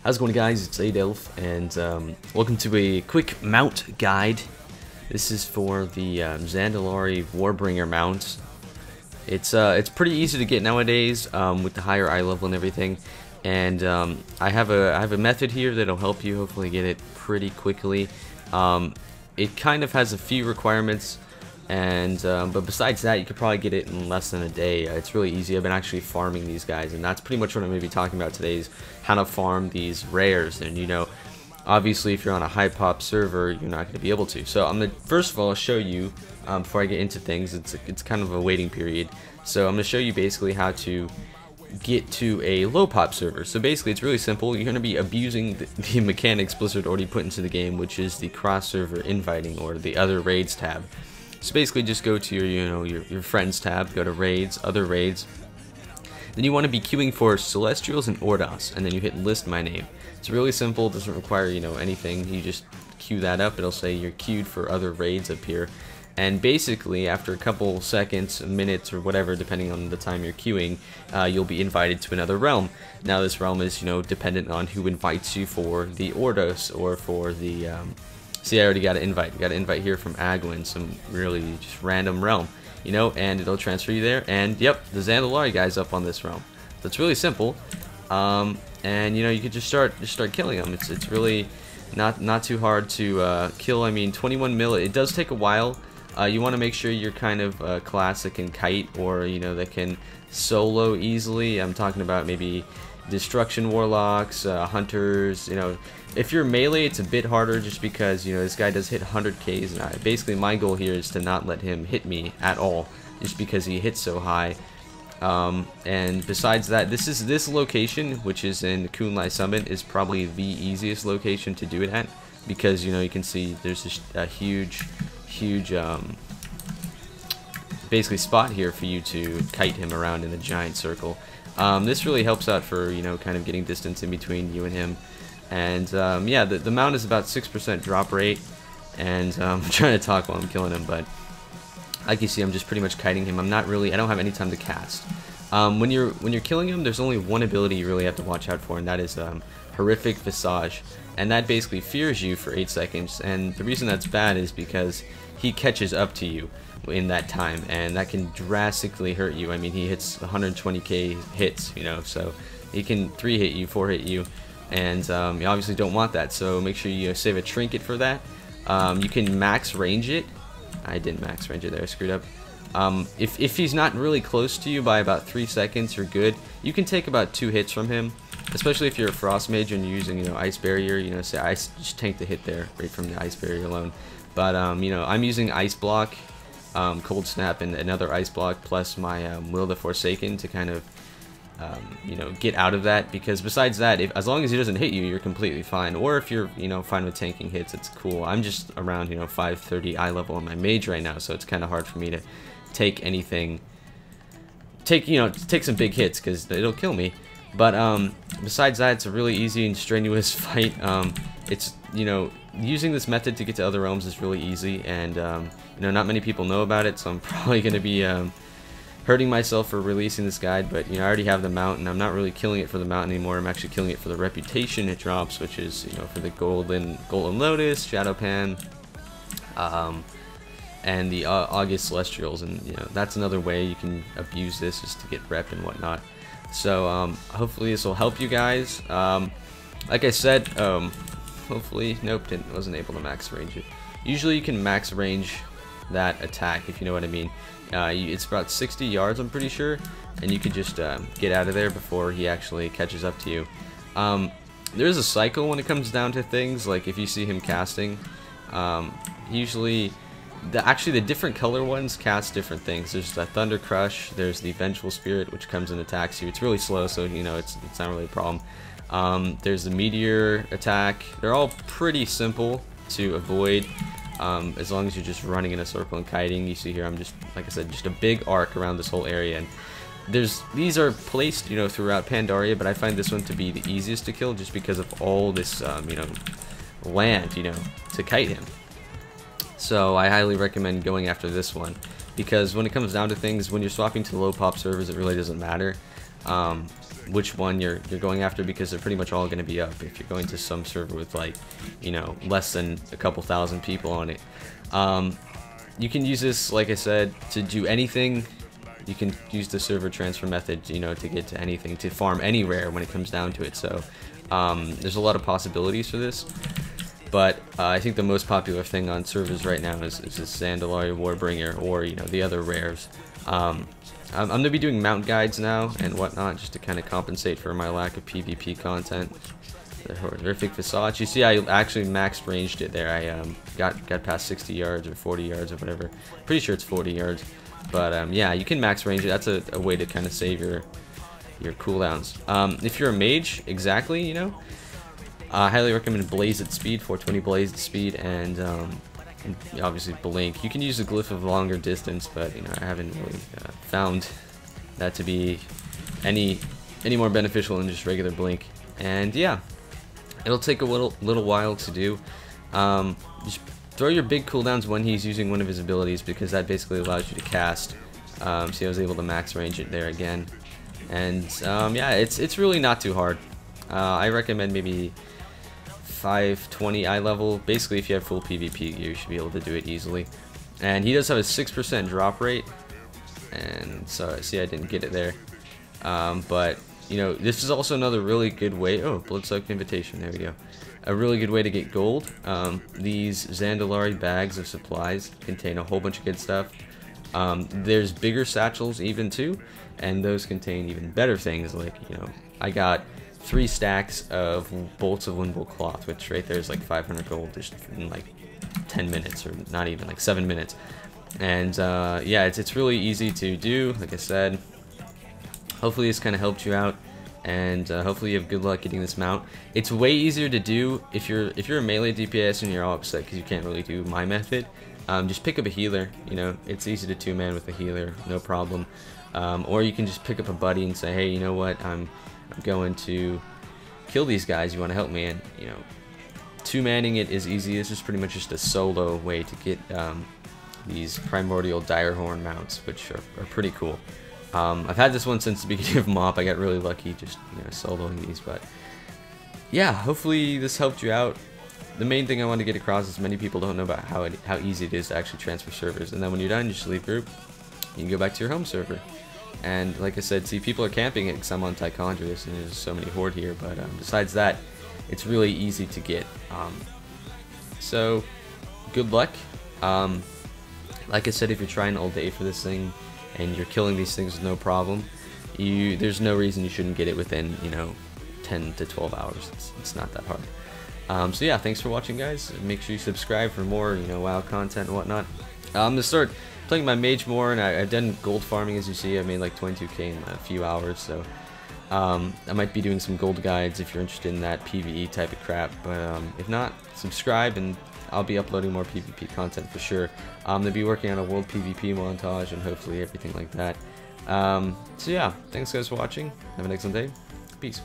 How's it going, guys? It's iLvL, and welcome to a quick mount guide. This is for the Zandalari Warbringer mount. It's pretty easy to get nowadays with the higher eye level and everything. And I have a method here that'll help you hopefully get it pretty quickly. It kind of has a few requirements, and but besides that, you could probably get it in less than a day. It's really easy. I've been actually farming these guys, and that's pretty much what I'm going to be talking about today, is how to farm these rares. And you know, obviously if you're on a high pop server, you're not going to be able to. So I'm going to first of all show you, before I get into things, it's kind of a waiting period. So I'm going to show you basically how to get to a low pop server. So basically it's really simple. You're going to be abusing the mechanics Blizzard already put into the game, which is the cross server inviting, or the other raids tab. So basically just go to your friends tab, go to raids, other raids. Then you want to be queuing for Celestials and Ordos, and then you hit list my name. It's really simple, doesn't require anything. You just queue that up, it'll say you're queued for other raids up here. And basically after a couple seconds, minutes, or whatever, depending on the time you're queuing, you'll be invited to another realm. Now this realm is dependent on who invites you for the Ordos or for the see, I already got an invite. You got an invite here from Agwin, some really just random realm, and it'll transfer you there. And yep, the Zandalari guy's up on this realm. So it's really simple, and you could just start killing them. It's really not too hard to kill. I mean, 21 mil. It does take a while. You want to make sure you're kind of classic and kite, or that can solo easily. I'm talking about maybe destruction warlocks, hunters. If you're melee, it's a bit harder just because this guy does hit 100Ks, and basically my goal here is to not let him hit me at all, just because he hits so high. And besides that, this location, which is in Kunlai Summit, is probably the easiest location to do it at, because you can see there's just a huge basically spot here for you to kite him around in a giant circle. This really helps out for kind of getting distance in between you and him. And yeah, the mount is about 6% drop rate, and I'm trying to talk while I'm killing him, but like you see, I'm just pretty much kiting him. I don't have any time to cast. When you're killing him, there's only one ability you really have to watch out for, and that is Horrific Visage, and that basically fears you for 8 seconds. And the reason that's bad is because he catches up to you in that time, and that can drastically hurt you. I mean, he hits 120k hits, so he can 3-hit you, 4-hit you, and you obviously don't want that. So make sure you save a trinket for that. You can max range it. I didn't max range it there, I screwed up. If he's not really close to you by about 3 seconds, you're good. You can take about 2 hits from him, especially if you're a frost mage and you're using ice barrier. Say ice, just tank the hit there right from the ice barrier alone. But I'm using ice block, cold snap, and another ice block, plus my Will the Forsaken to kind of get out of that. Because besides that, as long as he doesn't hit you, you're completely fine. Or if you're fine with tanking hits, it's cool. I'm just around 530 eye level on my mage right now, so it's kind of hard for me to take anything. Take some big hits, because it'll kill me. But besides that, it's a really easy and strenuous fight. It's using this method to get to other realms is really easy, and not many people know about it, so I'm probably going to be hurting myself for releasing this guide. But I already have the mount, and I'm not really killing it for the mount anymore. I'm actually killing it for the reputation it drops, which is for the golden lotus, shadow pan, and the August celestials. And that's another way you can abuse this, just to get rep and whatnot. So hopefully this will help you guys. Like I said, hopefully, nope, wasn't able to max range it. Usually you can max range that attack, if you know what I mean. It's about 60 yards, I'm pretty sure, and you could just get out of there before he actually catches up to you. There's a cycle when it comes down to things, like if you see him casting, usually the different color ones cast different things. There's the Thunder Crush, there's the Vengeful Spirit, which comes and attacks you. It's really slow, so it's not really a problem. There's the Meteor attack. They're all pretty simple to avoid, as long as you're just running in a circle and kiting. You see here, I'm just, like I said, just a big arc around this whole area, and these are placed throughout Pandaria, but I find this one to be the easiest to kill, just because of all this land to kite him. So I highly recommend going after this one, because when it comes down to things, when you're swapping to low pop servers, it really doesn't matter. which one you're going after, because they're pretty much all going to be up if you're going to some server with like, you know, less than a couple thousand people on it. You can use this, like I said, to do anything. You can use the server transfer method, you know, to get to anything, to farm any rare when it comes down to it. So there's a lot of possibilities for this. But I think the most popular thing on servers right now is this Zandalari Warbringer, or, you know, the other rares. I'm going to be doing mount guides now and whatnot, just to kind of compensate for my lack of PvP content. The horrific Visage. You see, I actually max ranged it there. I got past 60 yards or 40 yards or whatever. Pretty sure it's 40 yards. But yeah, you can max range it. That's a way to kind of save your cooldowns. If you're a mage, exactly, you know, I highly recommend Blaze at speed, 420 Blaze at speed, and obviously Blink. You can use the Glyph of longer distance, but, you know, I haven't really found that to be any more beneficial than just regular Blink. And yeah, it'll take a little while to do. Just throw your big cooldowns when he's using one of his abilities, because that basically allows you to cast. See, I was able to max range it there again. And yeah, it's really not too hard. I recommend maybe 520 iLvL. Basically, if you have full PvP, you should be able to do it easily. And he does have a 6% drop rate. And so, see, I didn't get it there. But, you know, this is also another really good way. Oh, Bloodsucked Invitation. There we go. A really good way to get gold. These Zandalari bags of supplies contain a whole bunch of good stuff. There's bigger satchels even too, and those contain even better things, like, you know, I got 3 stacks of bolts of Windbolt cloth, which right there is like 500 gold just in like 10 minutes, or not even, like 7 minutes. And yeah, it's really easy to do, like I said. Hopefully this kind of helped you out, and hopefully you have good luck getting this mount. It's way easier to do if you're a melee DPS and you're all upset because you can't really do my method. Just pick up a healer. You know, it's easy to 2-man with a healer, no problem. Or you can just pick up a buddy and say, hey, you know what, I'm going to kill these guys, you want to help me? And, you know, 2-manning it is easy. This is pretty much just a solo way to get these Primal Direhorn mounts, which are pretty cool. I've had this one since the beginning of MoP. I got really lucky just, you know, soloing these. But yeah, hopefully this helped you out. The main thing I want to get across is many people don't know about how easy it is to actually transfer servers. And then when you're done, you just leave group. You can go back to your home server. And like I said, see, people are camping it because I'm on Tichondrius and there's so many horde here. But besides that, it's really easy to get. So good luck. Like I said, if you're trying all day for this thing and you're killing these things with no problem, there's no reason you shouldn't get it within, you know, 10 to 12 hours. It's not that hard. So yeah, thanks for watching, guys. Make sure you subscribe for more, you know, WoW content and whatnot. I'm gonna start playing my mage more, and I've done gold farming, as you see. I made like 22k in a few hours, so I might be doing some gold guides if you're interested in that PvE type of crap. But if not, subscribe, and I'll be uploading more PvP content for sure. I'm gonna be working on a world PvP montage and hopefully everything like that. So yeah, thanks guys for watching. Have an excellent day. Peace.